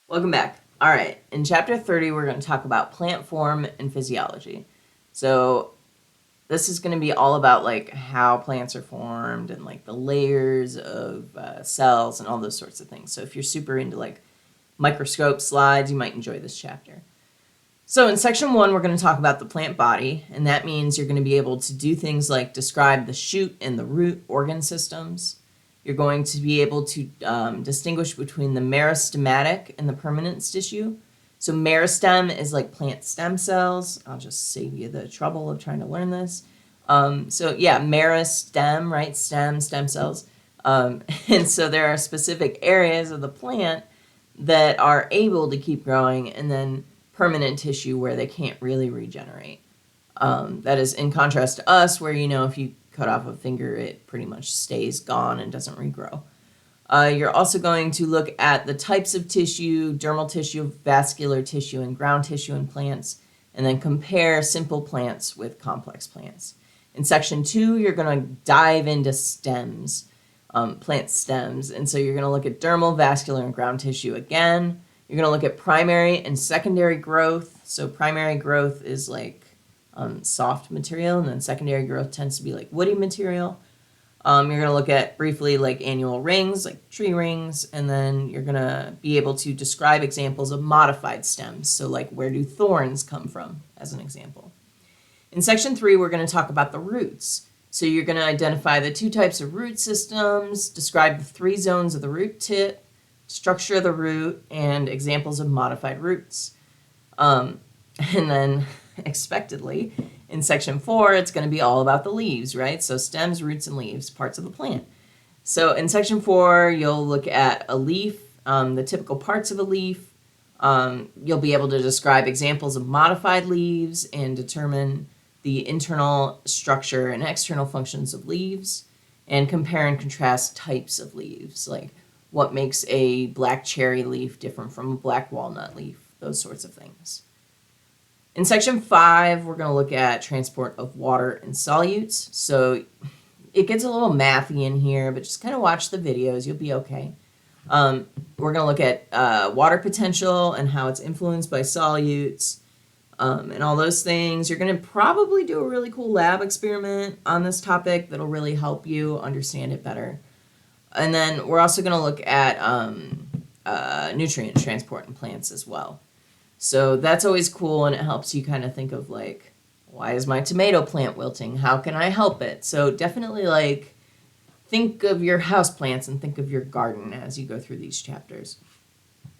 Welcome back. All right, in chapter 30, we're going to talk about plant form and physiology. So this is going to be all about like how plants are formed and like the layers of cells and all those sorts of things. So if you're super into like microscope slides, you might enjoy this chapter. So in section 1, we're going to talk about the plant body, and that means you're going to be able to do things like describe the shoot and the root organ systems. You're going to be able to distinguish between the meristematic and the permanent tissue. So meristem is like plant stem cells. I'll just save you the trouble of trying to learn this. So yeah, meristem, right? Stem cells. And so there are specific areas of the plant that are able to keep growing, and then permanent tissue where they can't really regenerate. That is in contrast to us, where, if you cut off a finger, it pretty much stays gone and doesn't regrow. You're also going to look at the types of tissue, dermal tissue, vascular tissue, and ground tissue in plants, and then compare simple plants with complex plants. In section 2, you're going to dive into stems, plant stems, and so you're going to look at dermal, vascular, and ground tissue again. You're going to look at primary and secondary growth. So primary growth is like soft material, and then secondary growth tends to be like woody material. You're going to look at briefly like annual rings, like tree rings, and then you're going to be able to describe examples of modified stems. So like, where do thorns come from, as an example. In section 3, we're going to talk about the roots. So you're going to identify the 2 types of root systems, describe the 3 zones of the root tip, structure of the root, and examples of modified roots. And then expectedly, in section 4, it's going to be all about the leaves, right? So stems, roots, and leaves, parts of the plant. So in section 4, you'll look at a leaf, the typical parts of a leaf. You'll be able to describe examples of modified leaves and determine the internal structure and external functions of leaves, and compare and contrast types of leaves, like what makes a black cherry leaf different from a black walnut leaf, those sorts of things. In section 5, we're going to look at transport of water and solutes. So it gets a little mathy in here, but just kind of watch the videos. You'll be okay. We're going to look at water potential and how it's influenced by solutes and all those things. You're going to probably do a really cool lab experiment on this topic that'll really help you understand it better. And then we're also going to look at nutrient transport in plants as well. So that's always cool, and it helps you kind of think of like, why is my tomato plant wilting? How can I help it? So definitely like think of your house plants and think of your garden as you go through these chapters.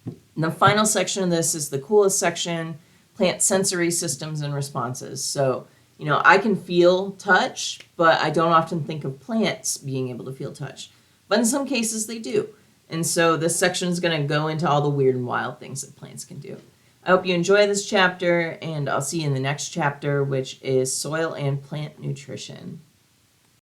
And the final section of this is the coolest section, plant sensory systems and responses. So, I can feel touch, but I don't often think of plants being able to feel touch. But in some cases they do. And so this section is going to go into all the weird and wild things that plants can do. I hope you enjoy this chapter, and I'll see you in the next chapter, which is soil and plant nutrition.